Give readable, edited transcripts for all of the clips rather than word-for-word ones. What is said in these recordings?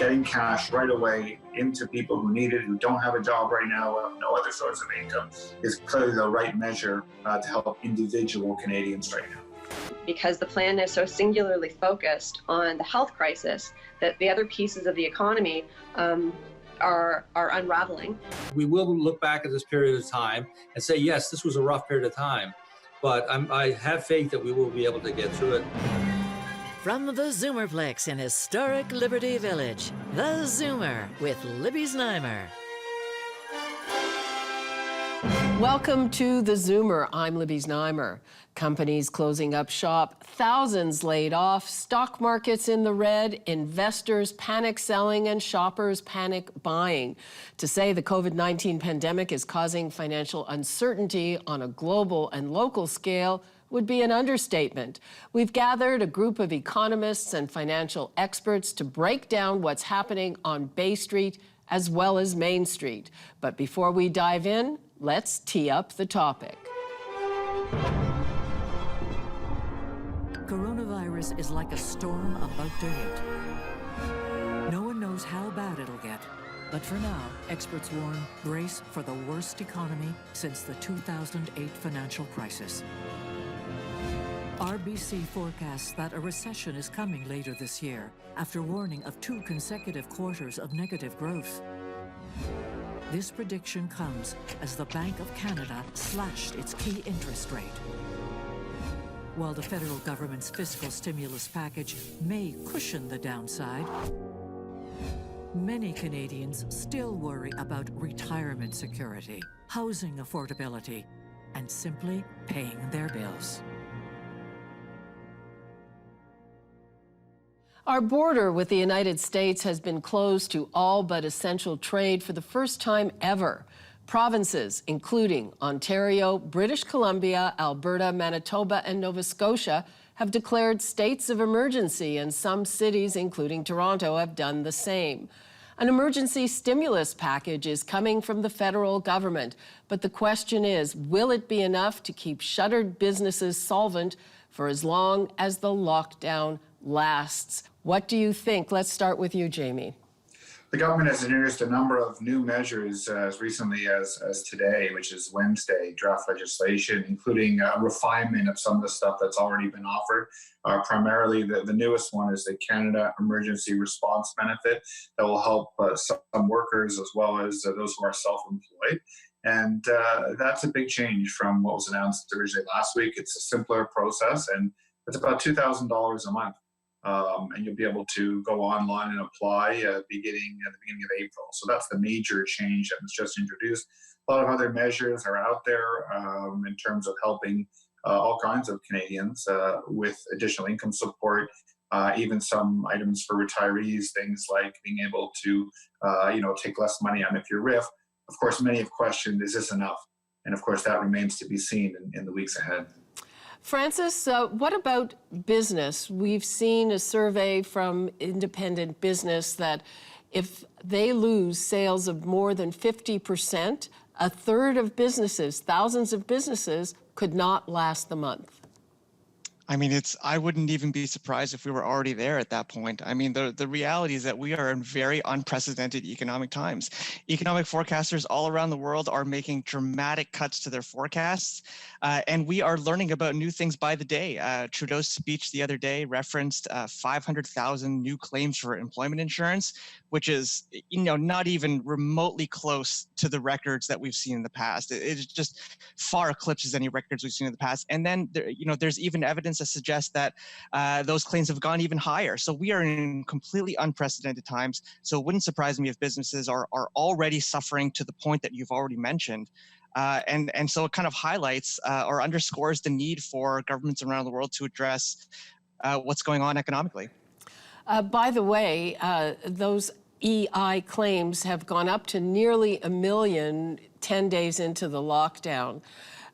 getting cash right away into people who need it, who don't have a job right now, or have no other source of income, is clearly the right measure to help individual Canadians right now. Because the plan is so singularly focused on the health crisis that the other pieces of the economy are unraveling. We will look back at this period of time and say, yes, this was a rough period of time, but I have faith that we will be able to get through it. From the Zoomerplex in historic Liberty Village, the Zoomer with Libby Znaimer. Welcome to the Zoomer. I'm Libby Znaimer. Companies closing up shop, thousands laid off, stock markets in the red, investors panic selling, and shoppers panic buying. To say the COVID-19 pandemic is causing financial uncertainty on a global and local scale would be an understatement. We've gathered a group of economists and financial experts to break down what's happening on Bay Street as well as Main Street. But before we dive in, let's tee up the topic. Coronavirus is like a storm about to hit. No one knows how bad it'll get. But for now, experts warn, brace for the worst economy since the 2008 financial crisis. RBC forecasts that a recession is coming later this year, after warning of 2 consecutive quarters of negative growth. This prediction comes as the Bank of Canada slashed its key interest rate. While the federal government's fiscal stimulus package may cushion the downside, many Canadians still worry about retirement security, housing affordability, and simply paying their bills. Our border with the United States has been closed to all but essential trade for the first time ever. Provinces, including Ontario, British Columbia, Alberta, Manitoba, and Nova Scotia, have declared states of emergency, and some cities, including Toronto, have done the same. An emergency stimulus package is coming from the federal government, but the question is, will it be enough to keep shuttered businesses solvent for as long as the lockdown lasts? What do you think? Let's start with you, Jamie. The government has introduced a number of new measures as recently as today, which is Wednesday, draft legislation, including a refinement of some of the stuff that's already been offered. Primarily, the newest one is the Canada Emergency Response Benefit that will help some workers as well as those who are self-employed. And that's a big change from what was announced originally last week. It's a simpler process, and it's about $2,000 a month. And you'll be able to go online and apply at the beginning of April. So that's the major change that was just introduced. A lot of other measures are out there in terms of helping all kinds of Canadians with additional income support, even some items for retirees, things like being able to take less money on if you're RIF. Of course, many have questioned, is this enough? And of course, that remains to be seen in the weeks ahead. Francis, what about business? We've seen a survey from independent business that if they lose sales of more than 50%, a third of businesses, thousands of businesses, could not last the month. I mean, I wouldn't even be surprised if we were already there at that point. I mean, the reality is that we are in very unprecedented economic times. Economic forecasters all around the world are making dramatic cuts to their forecasts, and we are learning about new things by the day. Trudeau's speech the other day referenced 500,000 new claims for employment insurance, which is, not even remotely close to the records that we've seen in the past. It just far eclipses any records we've seen in the past. And then, there's even evidence that suggests that those claims have gone even higher. So we are in completely unprecedented times. So it wouldn't surprise me if businesses are already suffering to the point that you've already mentioned. And so it kind of highlights or underscores the need for governments around the world to address what's going on economically. By the way, those EI claims have gone up to nearly 1 million 10 days into the lockdown.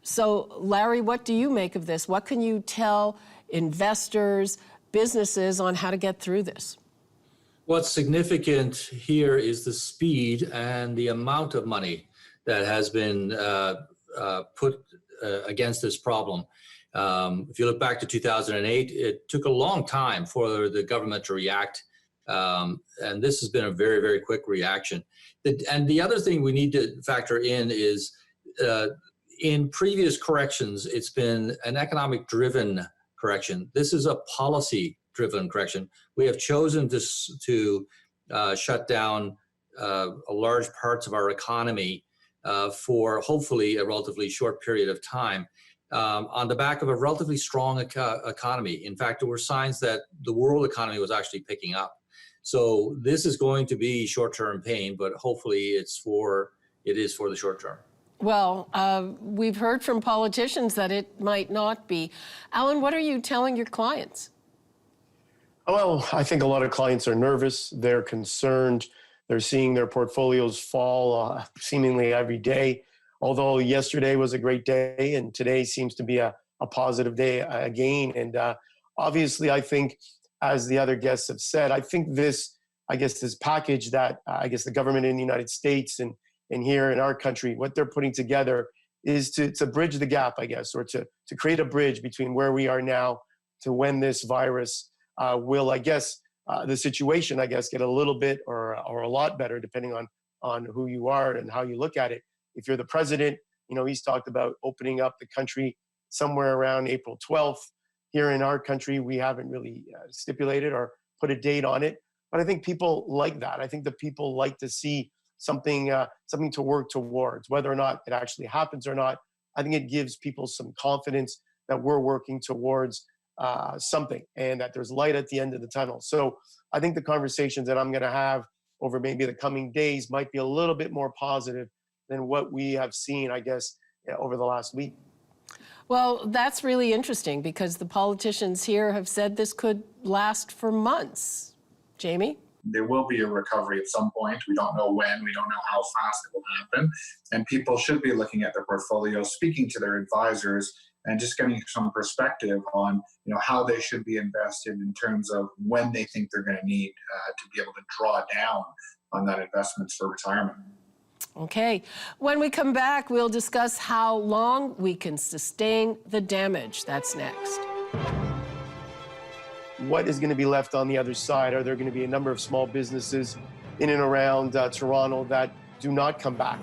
So, Larry, what do you make of this? What can you tell investors, businesses on how to get through this? What's significant here is the speed and the amount of money that has been put against this problem. If you look back to 2008, it took a long time for the government to react And this has been a very, very quick reaction. And the other thing we need to factor in is in previous corrections, it's been an economic-driven correction. This is a policy-driven correction. We have chosen to shut down large parts of our economy for hopefully a relatively short period of time on the back of a relatively strong economy. In fact, there were signs that the world economy was actually picking up. So this is going to be short-term pain, but hopefully it is for the short term. Well, we've heard from politicians that it might not be. Alan, what are you telling your clients? Well, I think a lot of clients are nervous. They're concerned. They're seeing their portfolios fall seemingly every day. Although yesterday was a great day and today seems to be a positive day again. And obviously, I think, as the other guests have said, I think this package that the government in the United States and here in our country, what they're putting together is to bridge the gap, I guess, or to create a bridge between where we are now to when this virus will, the situation, get a little bit or a lot better, depending on who you are and how you look at it. If you're the president, he's talked about opening up the country somewhere around April 12th. Here in our country, we haven't really stipulated or put a date on it. But I think people like that. I think the people like to see something to work towards, whether or not it actually happens or not. I think it gives people some confidence that we're working towards something and that there's light at the end of the tunnel. So I think the conversations that I'm going to have over maybe the coming days might be a little bit more positive than what we have seen, over the last week. Well, that's really interesting because the politicians here have said this could last for months. Jamie? There will be a recovery at some point. We don't know when, we don't know how fast it will happen. And people should be looking at their portfolio, speaking to their advisors, and just getting some perspective on how they should be invested in terms of when they think they're going to need to be able to draw down on that investments for retirement. Okay. When we come back, we'll discuss how long we can sustain the damage. That's next. What is going to be left on the other side? Are there going to be a number of small businesses in and around Toronto that do not come back?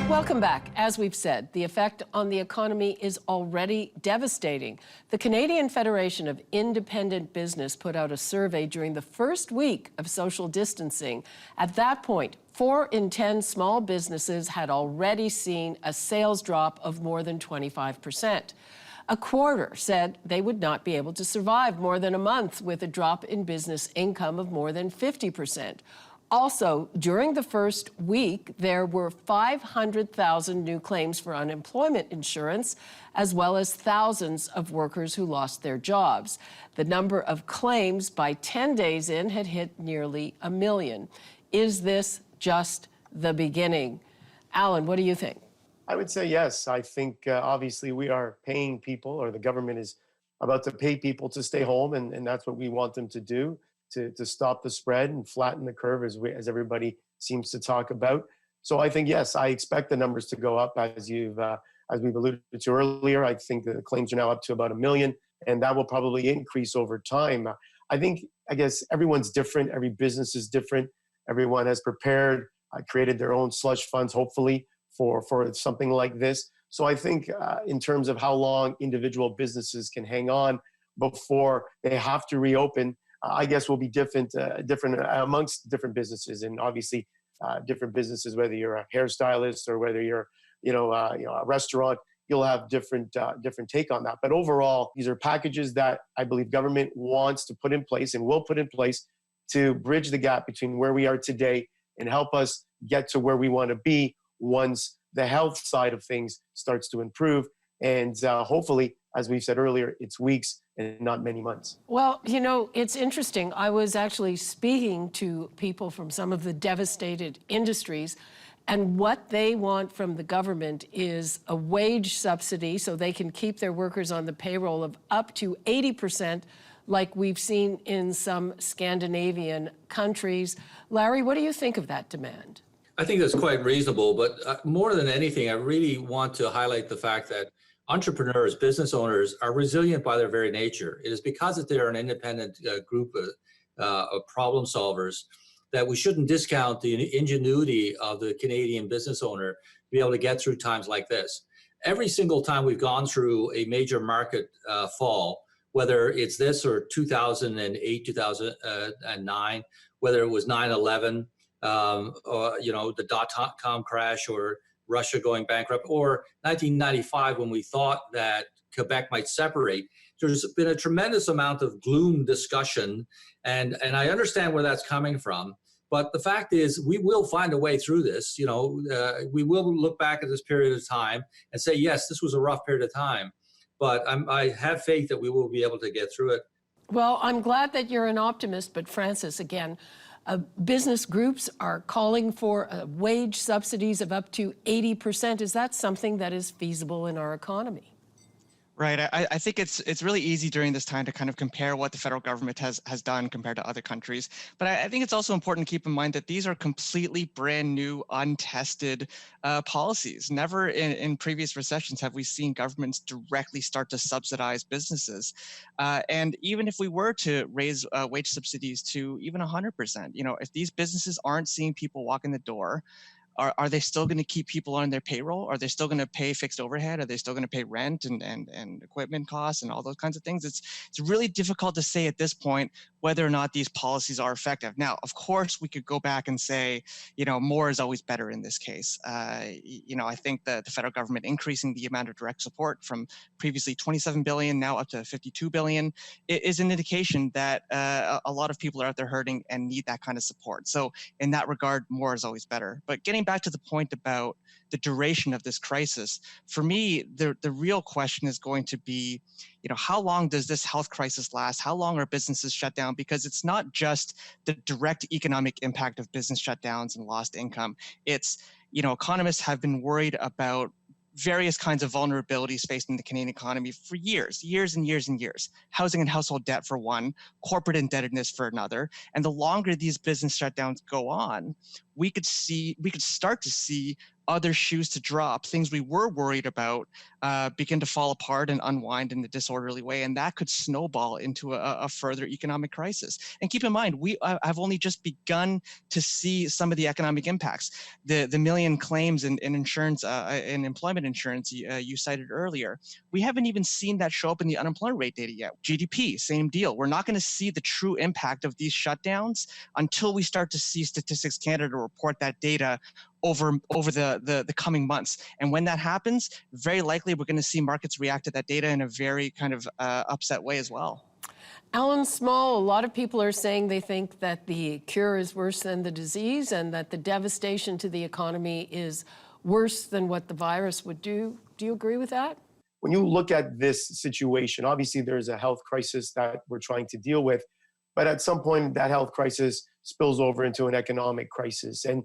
Welcome back. As we've said, the effect on the economy is already devastating. The Canadian Federation of Independent Business put out a survey during the first week of social distancing. At that point, 4 in 10 small businesses had already seen a sales drop of more than 25%. A quarter said they would not be able to survive more than a month with a drop in business income of more than 50%. Also, during the first week, there were 500,000 new claims for unemployment insurance, as well as thousands of workers who lost their jobs. The number of claims by 10 days in had hit nearly 1 million. Is this just the beginning? Alan, what do you think? I would say yes. I think obviously we are paying people, or the government is about to pay people to stay home, and that's what we want them to do. To stop the spread and flatten the curve, as everybody seems to talk about. So I think, yes, I expect the numbers to go up as we've alluded to earlier. I think the claims are now up to about 1 million, and that will probably increase over time. I guess everyone's different. Every business is different. Everyone has prepared, created their own slush funds, hopefully, for something like this. So I think in terms of how long individual businesses can hang on before they have to reopen, I guess will be different amongst different businesses, and obviously different businesses. Whether you're a hairstylist or whether you're, a restaurant, you'll have different take on that. But overall, these are packages that I believe government wants to put in place and will put in place to bridge the gap between where we are today and help us get to where we want to be once the health side of things starts to improve. And hopefully, as we've said earlier, it's weeks and not many months. Well, it's interesting. I was actually speaking to people from some of the devastated industries, and what they want from the government is a wage subsidy so they can keep their workers on the payroll of up to 80%, like we've seen in some Scandinavian countries. Larry, what do you think of that demand? I think that's quite reasonable, but more than anything, I really want to highlight the fact that entrepreneurs, business owners are resilient by their very nature. It is because that they're an independent group of problem solvers that we shouldn't discount the ingenuity of the Canadian business owner to be able to get through times like this. Every single time we've gone through a major market fall, whether it's this or 2008, 2009, whether it was 9/11, or the dot-com crash, or Russia going bankrupt, or 1995 when we thought that Quebec might separate. There's been a tremendous amount of gloom discussion, and I understand where that's coming from. But the fact is, we will find a way through this. We will look back at this period of time and say, yes, this was a rough period of time, but I have faith that we will be able to get through it. Well, I'm glad that you're an optimist, but Francis, again, business groups are calling for wage subsidies of up to 80%. Is that something that is feasible in our economy? Right. I think it's really easy during this time to kind of compare what the federal government has done compared to other countries. But I think it's also important to keep in mind that these are completely brand new, untested policies. Never in previous recessions have we seen governments directly start to subsidize businesses. And even if we were to raise wage subsidies to even 100%, if these businesses aren't seeing people walk in the door, are they still going to keep people on their payroll? Are they still going to pay fixed overhead? Are they still going to pay rent and equipment costs and all those kinds of things? It's really difficult to say at this point whether or not these policies are effective. Now, of course, we could go back and say, more is always better in this case. I think that the federal government increasing the amount of direct support from previously 27 billion, now up to 52 billion, is an indication that a lot of people are out there hurting and need that kind of support. So in that regard, more is always better. But getting back to the point about the duration of this crisis, for me, the real question is going to be, how long does this health crisis last? How long are businesses shut down? Because it's not just the direct economic impact of business shutdowns and lost income. It's, economists have been worried about various kinds of vulnerabilities facing the Canadian economy for years and years. Housing and household debt for one, corporate indebtedness for another. And the longer these business shutdowns go on, we could start to see other shoes to drop, things we were worried about begin to fall apart and unwind in a disorderly way, and that could snowball into a further economic crisis. And keep in mind, we have only just begun to see some of the economic impacts. The million claims in insurance, in employment insurance you cited earlier, we haven't even seen that show up in the unemployment rate data yet. GDP, same deal. We're not going to see the true impact of these shutdowns until we start to see Statistics Canada report that data over the coming months. And when that happens, very likely we're going to see markets react to that data in a very kind of upset way as well. Alan Small, a lot of people are saying they think that the cure is worse than the disease and that the devastation to the economy is worse than what the virus would do. Do you agree with that? When you look at this situation, obviously there's a health crisis that we're trying to deal with, but at some point that health crisis spills over into an economic crisis. And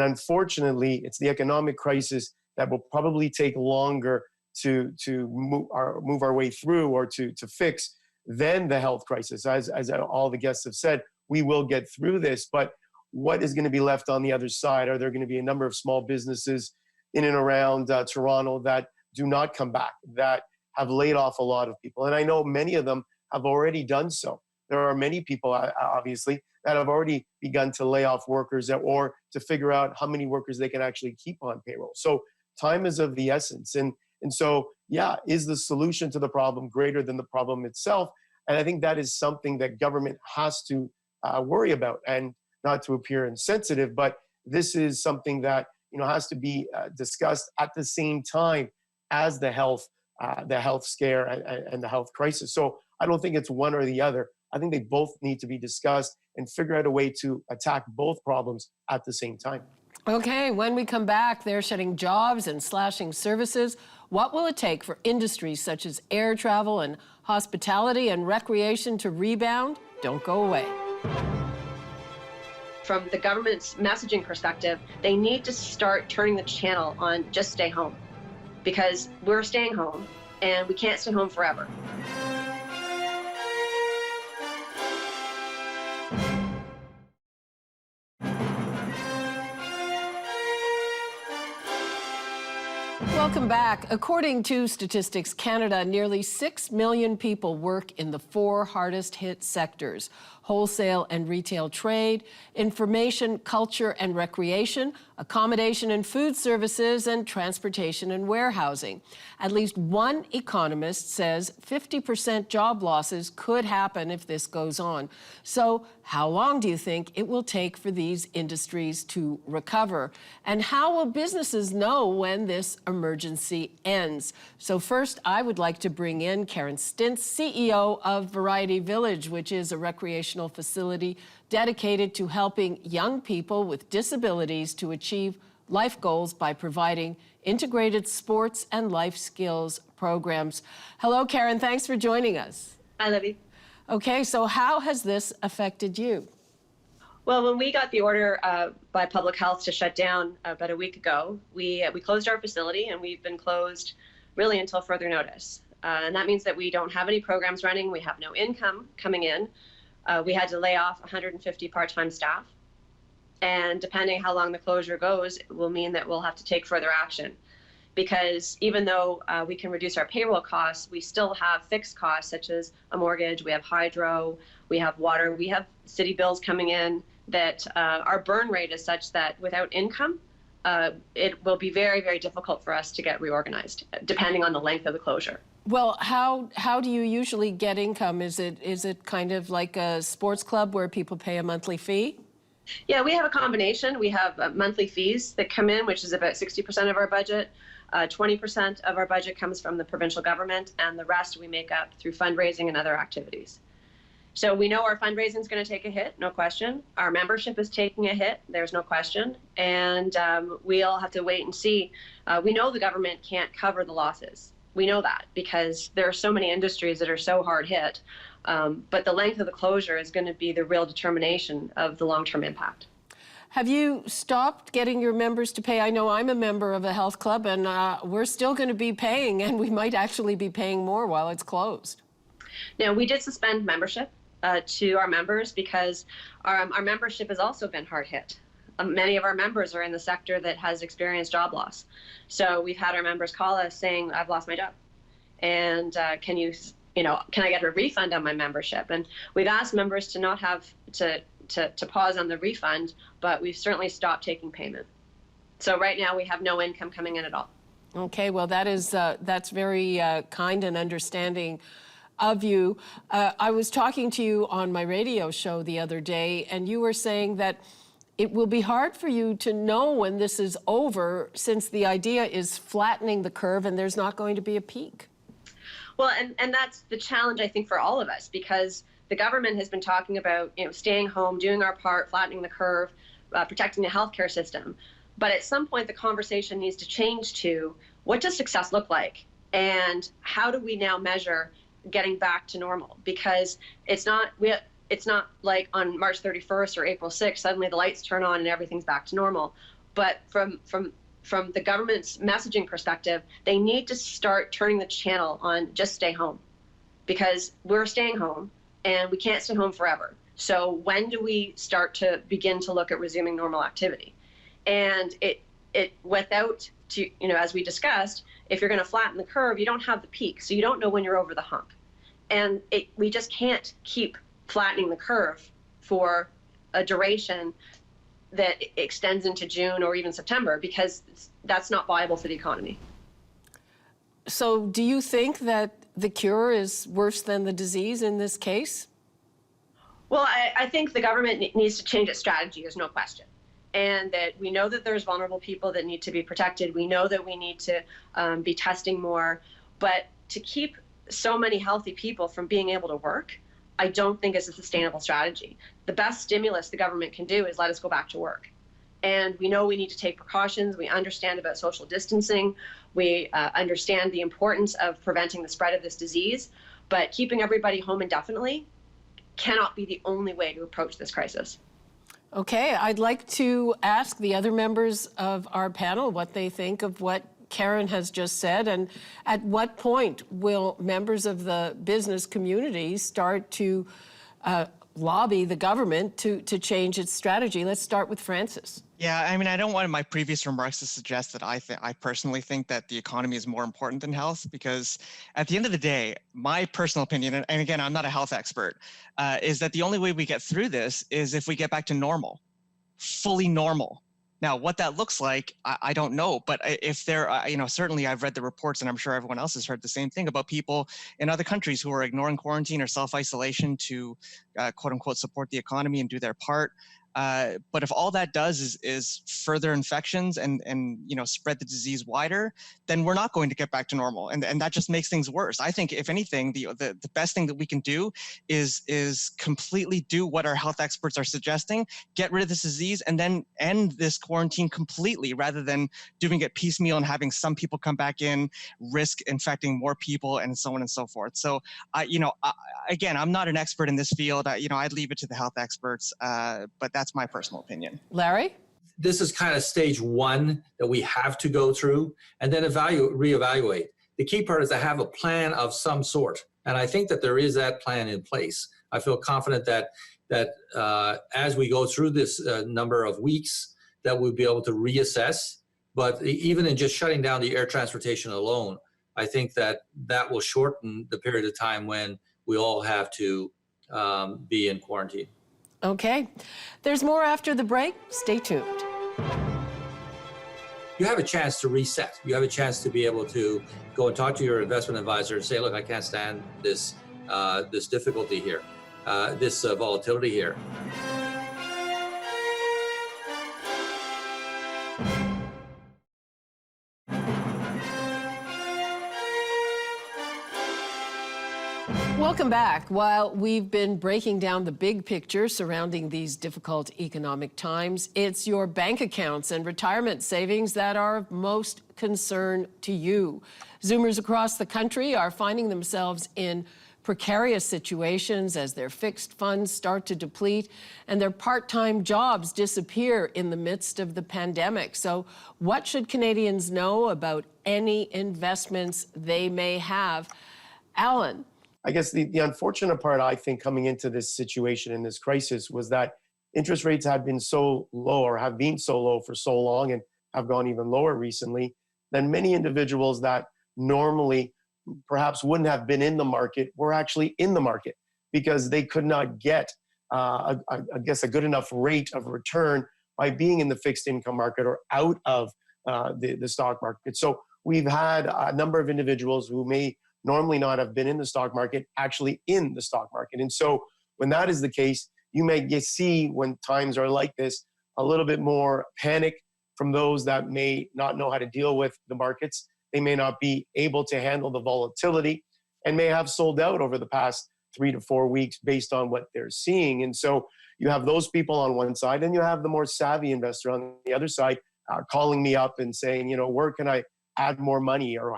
unfortunately, it's the economic crisis that will probably take longer to move our way through or to fix than the health crisis. As all the guests have said, we will get through this, but what is going to be left on the other side? Are there going to be a number of small businesses in and around Toronto that do not come back, that have laid off a lot of people? And I know many of them have already done so. There are many people, obviously, that have already begun to lay off workers or to figure out how many workers they can actually keep on payroll. So time is of the essence. And so, yeah, is the solution to the problem greater than the problem itself? And I think that is something that government has to worry about, and not to appear insensitive, but this is something that has to be discussed at the same time as the health scare and the health crisis. So I don't think it's one or the other. I think they both need to be discussed and figure out a way to attack both problems at the same time. Okay, when we come back, they're shedding jobs and slashing services. What will it take for industries such as air travel and hospitality and recreation to rebound? Don't go away. From the government's messaging perspective, they need to start turning the channel on just stay home, because we're staying home and we can't stay home forever. Welcome back. According to Statistics Canada, nearly 6 million people work in the 4 hardest hit sectors: wholesale and retail trade, information, culture and recreation, accommodation and food services, and transportation and warehousing. At least one economist says 50% job losses could happen if this goes on. So how long do you think it will take for these industries to recover? And how will businesses know when this emergency ends? So first, I would like to bring in Karen Stintz, CEO of Variety Village, which is a recreational facility dedicated to helping young people with disabilities to achieve life goals by providing integrated sports and life skills programs. Hello, Karen. Thanks for joining us. Hi, Libby. Okay, so how has this affected you? Well, when we got the order by Public Health to shut down about a week ago, we closed our facility, and we've been closed really until further notice. And that means that we don't have any programs running. We have no income coming in. We had to lay off 150 part-time staff. And depending how long the closure goes, it will mean that we'll have to take further action. Because even though we can reduce our payroll costs, we still have fixed costs such as a mortgage, we have hydro, we have water, we have city bills coming in, that our burn rate is such that without income, it will be very, very difficult for us to get reorganized, depending on the length of the closure. Well, how do you usually get income? Is it kind of like a sports club where people pay a monthly fee? Yeah, we have a combination. We have monthly fees that come in, which is about 60% of our budget. 20% of our budget comes from the provincial government, and the rest we make up through fundraising and other activities. So we know our fundraising is going to take a hit, no question. Our membership is taking a hit, there's no question. And we'll have to wait and see. We know the government can't cover the losses. We know that because there are so many industries that are so hard hit. But the length of the closure is going to be the real determination of the long-term impact. Have you stopped getting your members to pay? I know I'm a member of a health club, and we're still going to be paying, and we might actually be paying more while it's closed. Now, we did suspend membership to our members because our membership has also been hard hit. Many of our members are in the sector that has experienced job loss. So we've had our members call us saying, I've lost my job. And can I get a refund on my membership? And we've asked members to not have to pause on the refund, but we've certainly stopped taking payment. So right now we have no income coming in at all. Okay, well that's very kind and understanding of you. I was talking to you on my radio show the other day, and you were saying that it will be hard for you to know when this is over, since the idea is flattening the curve and there's not going to be a peak. Well, and that's the challenge, I think, for all of us, because the government has been talking about, staying home, doing our part, flattening the curve, protecting the healthcare system. But at some point, the conversation needs to change to, what does success look like? And how do we now measure getting back to normal? Because it's not like on March 31st or April 6th, suddenly the lights turn on and everything's back to normal. But from the government's messaging perspective, they need to start turning the channel on just stay home, because we're staying home and we can't stay home forever. So when do we start to begin to look at resuming normal activity? And as we discussed, if you're going to flatten the curve, you don't have the peak, so you don't know when you're over the hump. And we just can't keep flattening the curve for a duration that extends into June or even September, because that's not viable for the economy. So do you think that the cure is worse than the disease in this case? Well, I think the government needs to change its strategy, there's no question. And that we know that there's vulnerable people that need to be protected. We know that we need to be testing more. But to keep so many healthy people from being able to work, I don't think is a sustainable strategy. The best stimulus the government can do is let us go back to work. And we know we need to take precautions. We understand about social distancing. We understand the importance of preventing the spread of this disease. But keeping everybody home indefinitely cannot be the only way to approach this crisis. Okay, I'd like to ask the other members of our panel what they think of what Karen has just said, and at what point will members of the business community start to lobby the government to change its strategy. Let's start with Francis. Yeah, I mean, I don't want my previous remarks to suggest that I personally think that the economy is more important than health, because at the end of the day, my personal opinion, and again, I'm not a health expert, is that the only way we get through this is if we get back to normal, fully normal. Now, what that looks like, I don't know, but if there, certainly I've read the reports, and I'm sure everyone else has heard the same thing about people in other countries who are ignoring quarantine or self-isolation to quote unquote support the economy and do their part. But if all that does is further infections and spread the disease wider, then we're not going to get back to normal, and that just makes things worse. I think if anything, the best thing that we can do is completely do what our health experts are suggesting: get rid of this disease and then end this quarantine completely, rather than doing it piecemeal and having some people come back in, risk infecting more people, and so on and so forth. So, again, I'm not an expert in this field. I'd leave it to the health experts, but that's my personal opinion. Larry? This is kind of stage one that we have to go through and then reevaluate. The key part is to have a plan of some sort. And I think that there is that plan in place. I feel confident that as we go through this number of weeks, that we'll be able to reassess. But even in just shutting down the air transportation alone, I think that will shorten the period of time when we all have to be in quarantine. Okay. There's more after the break. Stay tuned. You have a chance to reset. You have a chance to be able to go and talk to your investment advisor and say, look, I can't stand this difficulty here, this volatility here. Welcome back. While we've been breaking down the big picture surrounding these difficult economic times, it's your bank accounts and retirement savings that are of most concern to you. Zoomers across the country are finding themselves in precarious situations as their fixed funds start to deplete and their part-time jobs disappear in the midst of the pandemic. So what should Canadians know about any investments they may have? Alan? I guess the unfortunate part, I think, coming into this situation and this crisis was that interest rates had been so low, or have been so low for so long, and have gone even lower recently, that many individuals that normally perhaps wouldn't have been in the market were actually in the market because they could not get, I guess, a good enough rate of return by being in the fixed income market or out of the stock market. So we've had a number of individuals who may normally not have been in the stock market, actually in the stock market. And so when that is the case, you may see, when times are like this, a little bit more panic from those that may not know how to deal with the markets. They may not be able to handle the volatility and may have sold out over the past 3 to 4 weeks based on what they're seeing. And so you have those people on one side, and you have the more savvy investor on the other side calling me up and saying, where can I add more money, or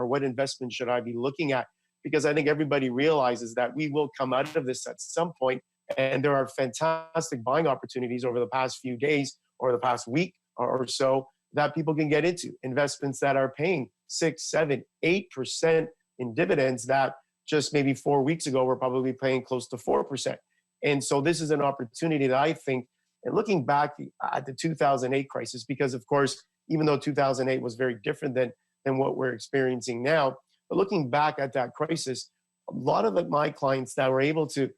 what investment should I be looking at? Because I think everybody realizes that we will come out of this at some point, and there are fantastic buying opportunities over the past few days or the past week or so that people can get into, investments that are paying 6, 7, 8% in dividends that just maybe 4 weeks ago were probably paying close to 4%. And so this is an opportunity that I think, and looking back at the 2008 crisis, because of course, even though 2008 was very different than what we're experiencing now, but looking back at that crisis, a lot of my clients that were able to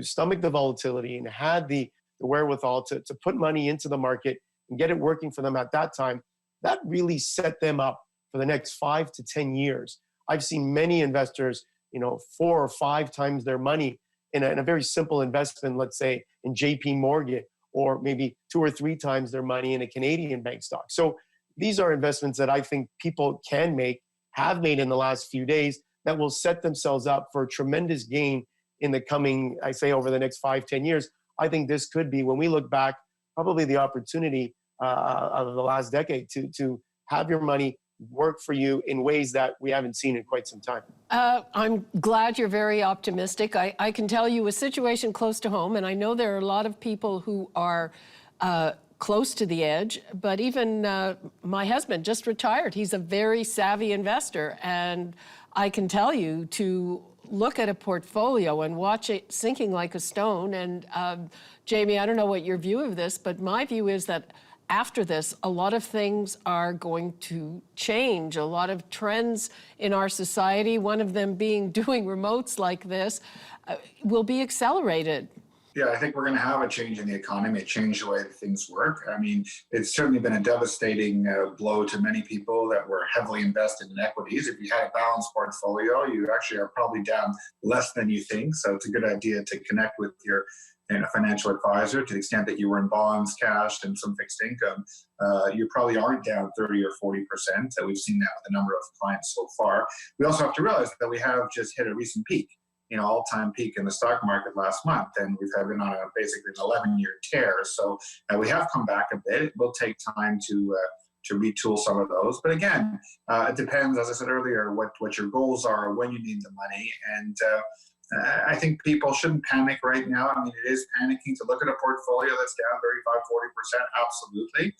stomach the volatility and had the wherewithal to put money into the market and get it working for them at that time, that really set them up for the next 5 to 10 years. I've seen many investors, 4 or 5 times their money in a very simple investment, let's say in JP Morgan, or maybe 2 or 3 times their money in a Canadian bank stock. So these are investments that I think people can make, have made in the last few days, that will set themselves up for a tremendous gain in the coming, I say, over the next 5, 10 years. I think this could be, when we look back, probably the opportunity of the last decade to have your money work for you in ways that we haven't seen in quite some time. I'm glad you're very optimistic. I can tell you a situation close to home, and I know there are a lot of people who are close to the edge, but even my husband just retired. He's a very savvy investor, and I can tell you, to look at a portfolio and watch it sinking like a stone. And Jamie, I don't know what your view of this, but my view is that after this, a lot of things are going to change, a lot of trends in our society, one of them being doing remotes like this, will be accelerated. Yeah, I think we're going to have a change in the economy, a change the way that things work. I mean, it's certainly been a devastating blow to many people that were heavily invested in equities. If you had a balanced portfolio, you actually are probably down less than you think. So it's a good idea to connect with your financial advisor to the extent that you were in bonds, cash, and some fixed income. You probably aren't down 30 or 40%. We've seen that with a number of clients so far. We also have to realize that we have just hit a recent peak. All-time peak in the stock market last month, and we've been on basically an 11-year tear. So we have come back a bit. It will take time to retool some of those. But again, it depends, as I said earlier, what your goals are, when you need the money. And I think people shouldn't panic right now. I mean, it is panicking to look at a portfolio that's down 35, 40%, absolutely.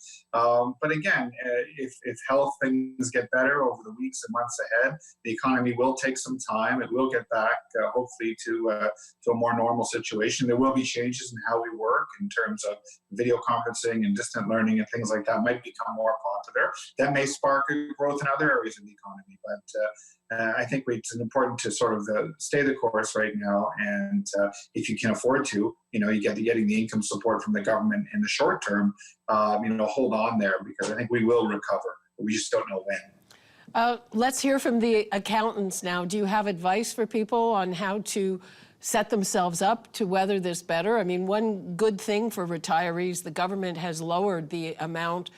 But again, if health things get better over the weeks and months ahead, the economy will take some time. It will get back, hopefully, to a more normal situation. There will be changes in how we work in terms of video conferencing and distant learning and things like that might become more popular. That may spark growth in other areas of the economy. But I think it's important to sort of stay the course right now, and if you can afford to, you get getting the income support from the government in the short term, hold on there, because I think we will recover, but we just don't know when. Let's hear from the accountants now. Do you have advice for people on how to set themselves up to weather this better? I mean, one good thing for retirees, the government has lowered the amount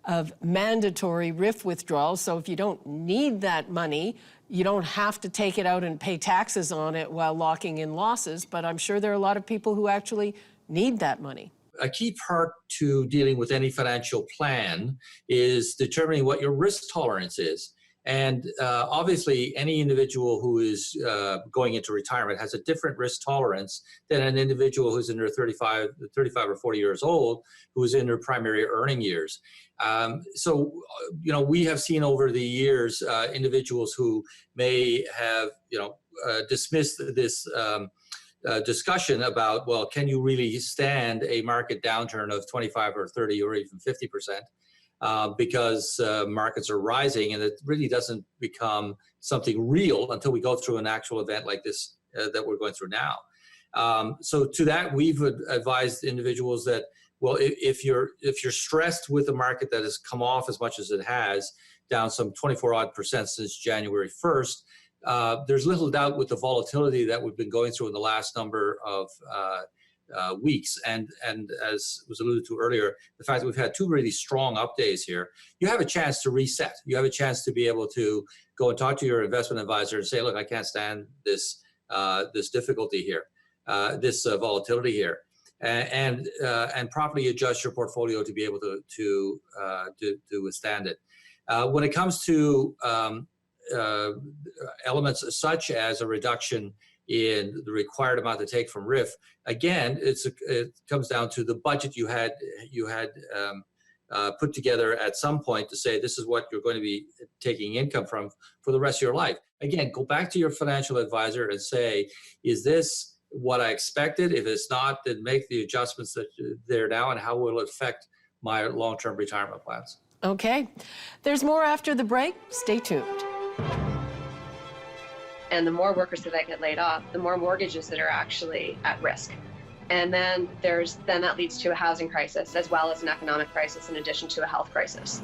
of mandatory RIF withdrawals. So if you don't need that money, you don't have to take it out and pay taxes on it while locking in losses. But I'm sure there are a lot of people who actually need that money. A key part to dealing with any financial plan is determining what your risk tolerance is. And obviously, any individual who is going into retirement has a different risk tolerance than an individual who's in their 35 or 40 years old, who is in their primary earning years. We have seen over the years individuals who may have, dismissed this discussion about, well, can you really stand a market downturn of 25 or 30 or even 50%? Because markets are rising, and it really doesn't become something real until we go through an actual event like this that we're going through now. So to that, we've advised individuals that, well, if you're stressed with a market that has come off as much as it has, down some 24% since January 1st, there's little doubt with the volatility that we've been going through in the last number of weeks, and as was alluded to earlier, the fact that we've had two really strong up days here, you have a chance to reset. You have a chance to be able to go and talk to your investment advisor and say, look, I can't stand this difficulty here, this volatility here, and properly adjust your portfolio to be able to withstand it. When it comes to elements such as a reduction in the required amount to take from RIF, again, it comes down to the budget you had put together at some point to say this is what you're going to be taking income from for the rest of your life. Again, go back to your financial advisor and say, is this what I expected? If it's not, then make the adjustments that are there now, and how will it affect my long-term retirement plans? Okay. There's more after the break. Stay tuned. And the more workers that get laid off, the more mortgages that are actually at risk. And then that leads to a housing crisis as well as an economic crisis in addition to a health crisis.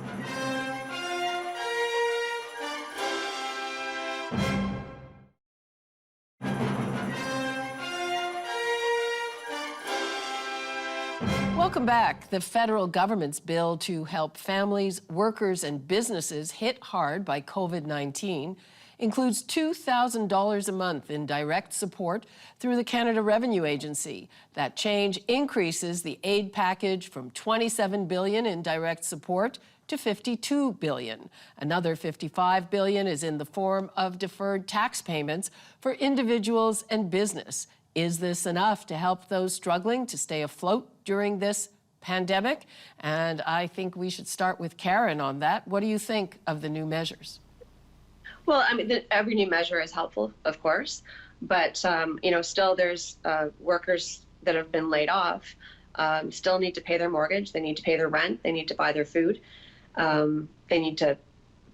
Welcome back. The federal government's bill to help families, workers, and businesses hit hard by COVID-19 includes $2,000 a month in direct support through the Canada Revenue Agency. That change increases the aid package from $27 billion in direct support to $52 billion. Another $55 billion is in the form of deferred tax payments for individuals and business. Is this enough to help those struggling to stay afloat during this pandemic? And I think we should start with Karen on that. What do you think of the new measures? Well, I mean, every new measure is helpful, of course. But still there's workers that have been laid off, still need to pay their mortgage, they need to pay their rent, they need to buy their food, they need to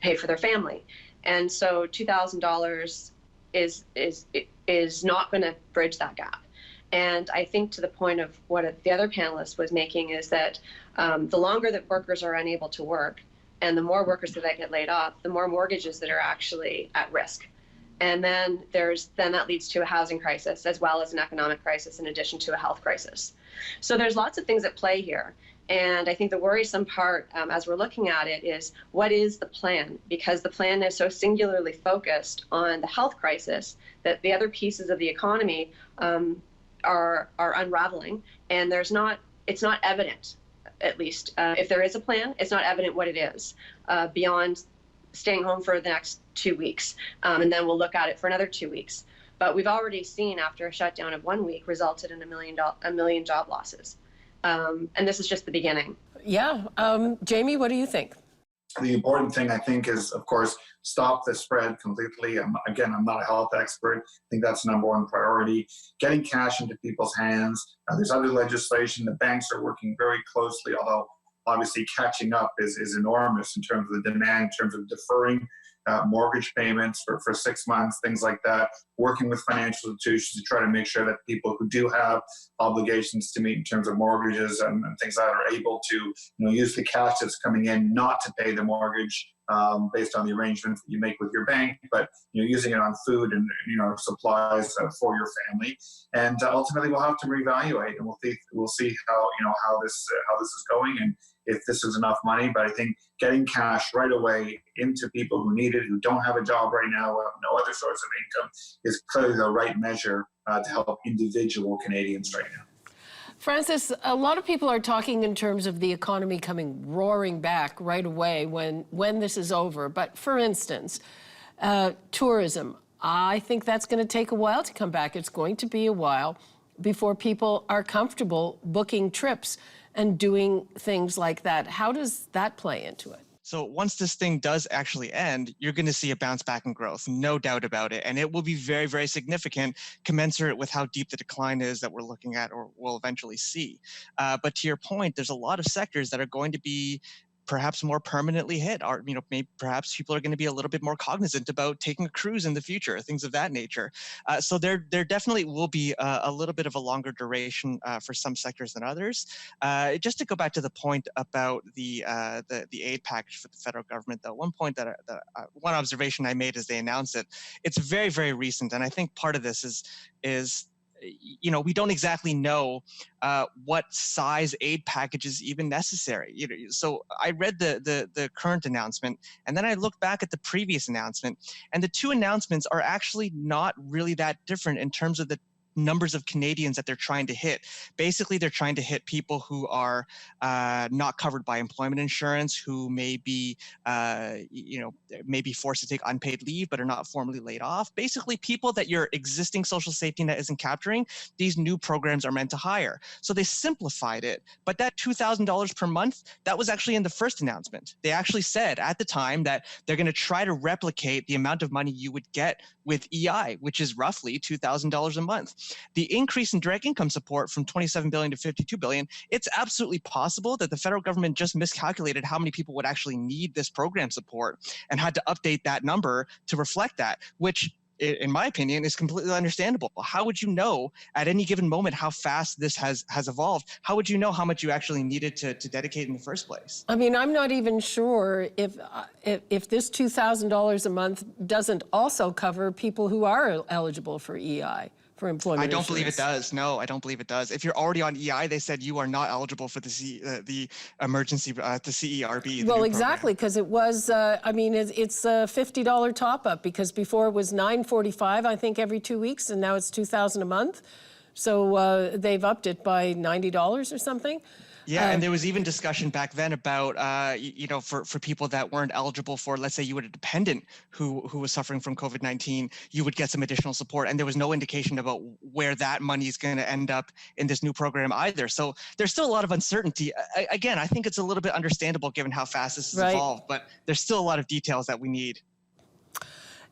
pay for their family. And so $2,000 is not going to bridge that gap. And I think to the point of what the other panelist was making is that the longer that workers are unable to work and the more workers that get laid off, the more mortgages that are actually at risk. And then that leads to a housing crisis as well as an economic crisis in addition to a health crisis. So there's lots of things at play here. And I think the worrisome part as we're looking at it is, what is the plan? Because the plan is so singularly focused on the health crisis that the other pieces of the economy are unraveling, and it's not evident, at least. If there is a plan, it's not evident what it is beyond staying home for the next 2 weeks, and then we'll look at it for another 2 weeks. But we've already seen, after a shutdown of 1 week, resulted in a million job losses. And this is just the beginning. Yeah. Jamie, what do you think? The important thing, I think, is, of course, stop the spread completely. I'm not a health expert. I think that's the number one priority. Getting cash into people's hands. There's other legislation. The banks are working very closely, although obviously catching up is enormous in terms of the demand, in terms of deferring mortgage payments for 6 months, things like that, working with financial institutions to try to make sure that people who do have obligations to meet in terms of mortgages and things like that are able to use the cash that's coming in not to pay the mortgage based on the arrangements that you make with your bank, but using it on food and supplies for your family. And ultimately, we'll have to reevaluate, and we'll see how this is going and if this is enough money. But I think getting cash right away into people who need it, who don't have a job right now, who have no other source of income, is clearly the right measure to help individual Canadians right now. Francis, a lot of people are talking in terms of the economy coming roaring back right away when this is over. But for instance, tourism, I think that's going to take a while to come back. It's going to be a while before people are comfortable booking trips and doing things like that. How does that play into it? So once this thing does actually end, you're going to see a bounce back in growth, no doubt about it. And it will be very, very significant, commensurate with how deep the decline is that we're looking at or will eventually see. But to your point, there's a lot of sectors that are going to be perhaps more permanently hit, or maybe perhaps people are going to be a little bit more cognizant about taking a cruise in the future, things of that nature. So there definitely will be a little bit of a longer duration for some sectors than others. Just to go back to the point about the aid package for the federal government, though, one one observation I made as they announced it, it's very, very recent, and I think part of this is we don't exactly know what size aid package is even necessary. So I read the current announcement, and then I looked back at the previous announcement, and the two announcements are actually not really that different in terms of the numbers of Canadians that they're trying to hit. Basically, they're trying to hit people who are not covered by employment insurance, who may be, forced to take unpaid leave but are not formally laid off. Basically, people that your existing social safety net isn't capturing, these new programs are meant to hire. So they simplified it. But that $2,000 per month, that was actually in the first announcement. They actually said at the time that they're going to try to replicate the amount of money you would get with EI, which is roughly $2,000 a month. The increase in direct income support from $27 billion to $52 billion, it's absolutely possible that the federal government just miscalculated how many people would actually need this program support and had to update that number to reflect that, which in my opinion, is completely understandable. How would you know at any given moment how fast this has evolved? How would you know how much you actually needed to dedicate in the first place? I mean, I'm not even sure if this $2,000 a month doesn't also cover people who are eligible for EI. For employment I don't insurance. believe it does. No, I don't believe it does. If you're already on EI, they said you are not eligible for the emergency, the CERB. Well, exactly, because it was, it's a $50 top up, because before it was $9.45, I think, every 2 weeks, and now it's $2,000 a month. So they've upped it by $90 or something. Yeah, and there was even discussion back then about, for people that weren't eligible for, let's say you were a dependent who was suffering from COVID-19, you would get some additional support. And there was no indication about where that money is going to end up in this new program either. So there's still a lot of uncertainty. Again, I think it's a little bit understandable given how fast this has evolved, but there's still a lot of details that we need.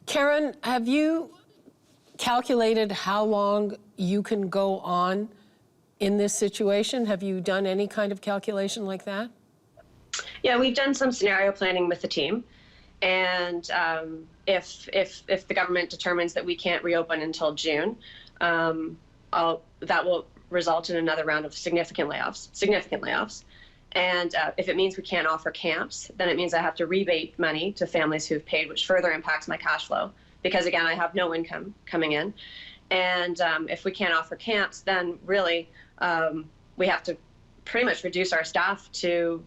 Karen, have you calculated how long you can go on in this situation? Have you done any kind of calculation like that? Yeah, we've done some scenario planning with the team. And if the government determines that we can't reopen until June, that will result in another round of significant layoffs. And if it means we can't offer camps, then it means I have to rebate money to families who've paid, which further impacts my cash flow. Because again, I have no income coming in. And if we can't offer camps, then really we have to pretty much reduce our staff to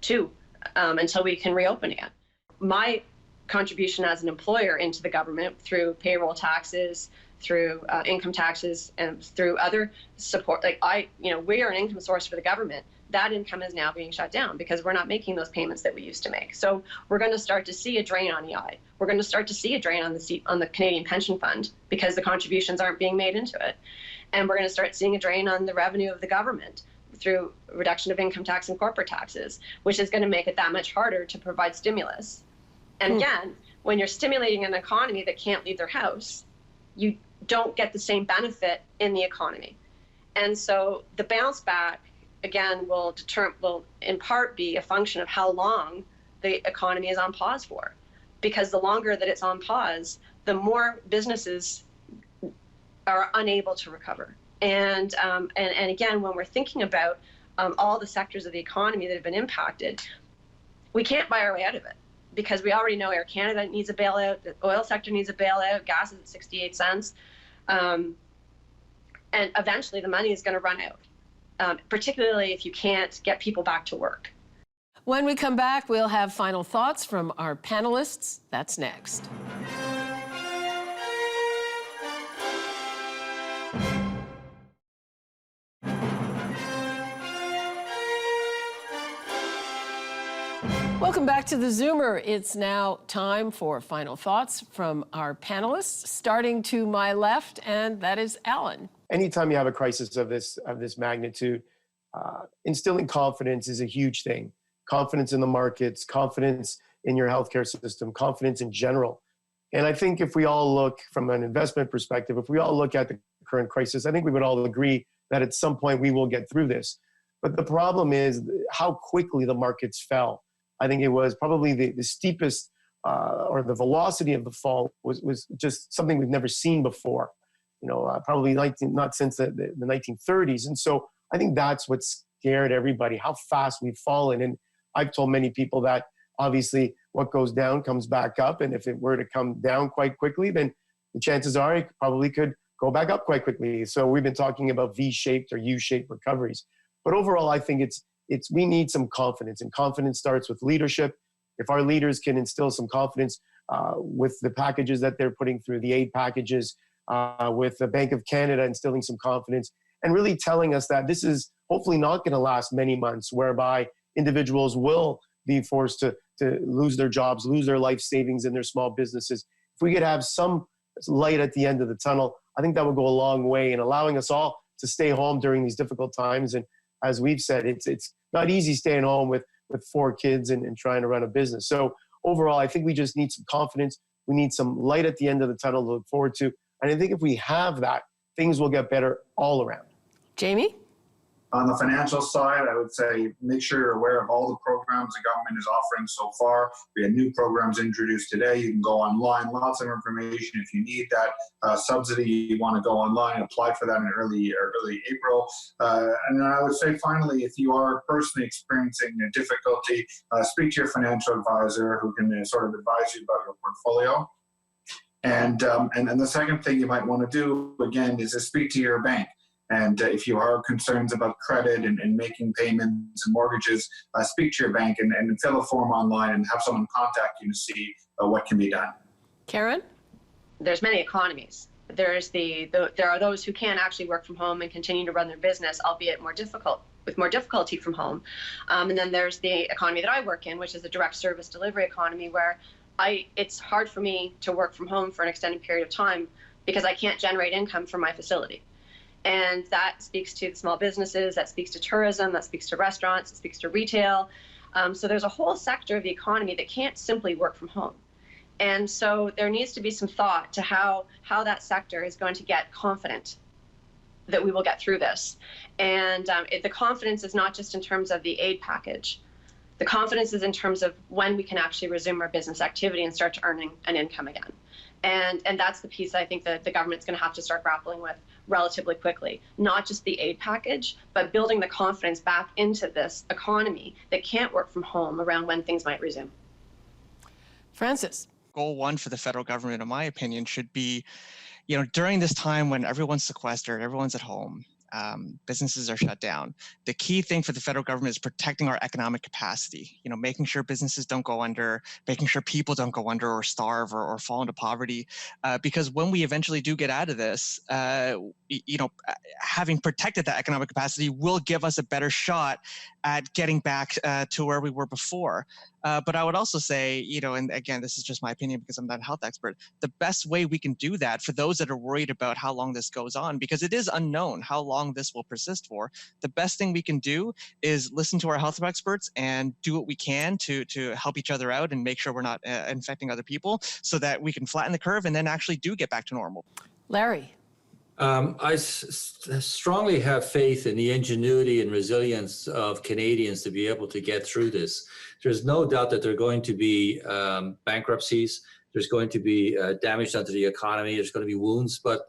two until we can reopen again. My contribution as an employer into the government through payroll taxes, through income taxes, and through other support, we are an income source for the government. That income is now being shut down because we're not making those payments that we used to make. So we're going to start to see a drain on EI. We're going to start to see a drain on the Canadian Pension Fund because the contributions aren't being made into it. And we're going to start seeing a drain on the revenue of the government through reduction of income tax and corporate taxes, which is going to make it that much harder to provide stimulus. And again, when you're stimulating an economy that can't leave their house, you don't get the same benefit in the economy. And so the bounce back, again, will in part be a function of how long the economy is on pause for. Because the longer that it's on pause, the more businesses are unable to recover. And again, when we're thinking about all the sectors of the economy that have been impacted, we can't buy our way out of it because we already know Air Canada needs a bailout, the oil sector needs a bailout, gas is at 68 cents. And eventually the money is going to run out, particularly if you can't get people back to work. When we come back, we'll have final thoughts from our panelists. That's next. Welcome back to theZoomer. It's now time for final thoughts from our panelists, starting to my left, and that is Alan. Anytime you have a crisis of this magnitude, instilling confidence is a huge thing. Confidence in the markets, confidence in your healthcare system, confidence in general. And I think if we all look from an investment perspective, if we all look at the current crisis, I think we would all agree that at some point we will get through this. But the problem is how quickly the markets fell. I think it was probably the steepest or the velocity of the fall was just something we've never seen before. Probably not since the 1930s. And so I think that's what scared everybody, how fast we've fallen. And I've told many people that obviously what goes down comes back up. And if it were to come down quite quickly, then the chances are it probably could go back up quite quickly. So we've been talking about V-shaped or U-shaped recoveries. But overall, I think we need some confidence, and confidence starts with leadership. If our leaders can instill some confidence with the packages that they're putting through, the aid packages, with the Bank of Canada instilling some confidence, and really telling us that this is hopefully not going to last many months, whereby individuals will be forced to lose their jobs, lose their life savings in their small businesses. If we could have some light at the end of the tunnel, I think that would go a long way in allowing us all to stay home during these difficult times. And as we've said, it's not easy staying home with 4 kids and trying to run a business. So overall, I think we just need some confidence. We need some light at the end of the tunnel to look forward to. And I think if we have that, things will get better all around. Jamie? On the financial side, I would say make sure you're aware of all the programs the government is offering so far. We had new programs introduced today. You can go online, lots of information. If you need that subsidy, you want to go online, apply for that in early April. And then I would say finally, if you are personally experiencing a difficulty, speak to your financial advisor who can sort of advise you about your portfolio. And the second thing you might want to do, again, is to speak to your bank. And if you are concerns about credit and making payments and mortgages, speak to your bank and fill a form online and have someone contact you to see what can be done. Karen? There's many economies. There are those who can actually work from home and continue to run their business, albeit with more difficulty from home. And then there's the economy that I work in, which is the direct service delivery economy, where it's hard for me to work from home for an extended period of time because I can't generate income from my facility. And that speaks to the small businesses, that speaks to tourism, that speaks to restaurants, it speaks to retail. So there's a whole sector of the economy that can't simply work from home. And so there needs to be some thought to how that sector is going to get confident that we will get through this. And the confidence is not just in terms of the aid package. The confidence is in terms of when we can actually resume our business activity and start to earning an income again. And that's the piece I think that the government's going to have to start grappling with relatively quickly. Not just the aid package, but building the confidence back into this economy that can't work from home around when things might resume. Francis. Goal one for the federal government, in my opinion, should be, during this time when everyone's sequestered, everyone's at home, businesses are shut down. The key thing for the federal government is protecting our economic capacity, making sure businesses don't go under, making sure people don't go under or starve or fall into poverty. Because when we eventually do get out of this, having protected that economic capacity will give us a better shot at getting back to where we were before. But I would also say, and again, this is just my opinion because I'm not a health expert, the best way we can do that for those that are worried about how long this goes on, because it is unknown how long this will persist for, the best thing we can do is listen to our health experts and do what we can to help each other out and make sure we're not infecting other people so that we can flatten the curve and then actually do get back to normal. Larry. I strongly have faith in the ingenuity and resilience of Canadians to be able to get through this. There's no doubt that there are going to be bankruptcies. There's going to be damage done to the economy. There's going to be wounds, but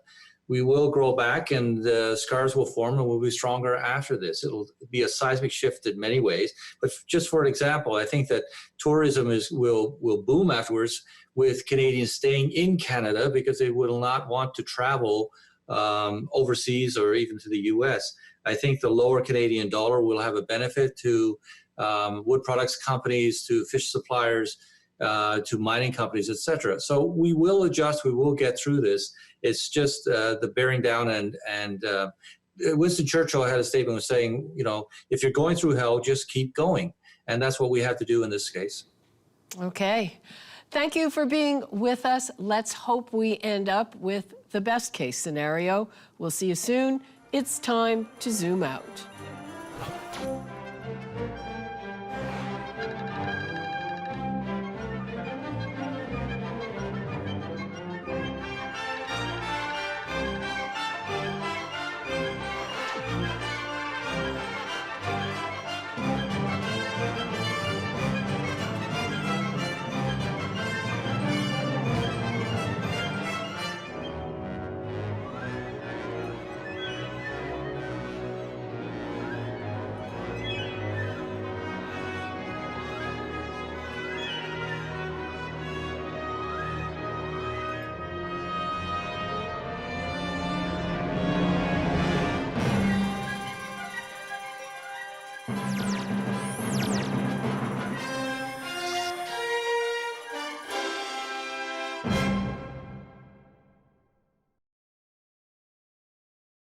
we will grow back and the scars will form and we'll be stronger after this. It'll be a seismic shift in many ways. But just for an example, I think that tourism will boom afterwards with Canadians staying in Canada because they will not want to travel overseas or even to the US. I think the lower Canadian dollar will have a benefit to wood products companies, to fish suppliers, to mining companies, etc. So we will adjust, we will get through this. It's just the bearing down and Winston Churchill had a statement saying, if you're going through hell, just keep going. And that's what we have to do in this case. Okay. Thank you for being with us. Let's hope we end up with the best case scenario. We'll see you soon. It's time to zoom out.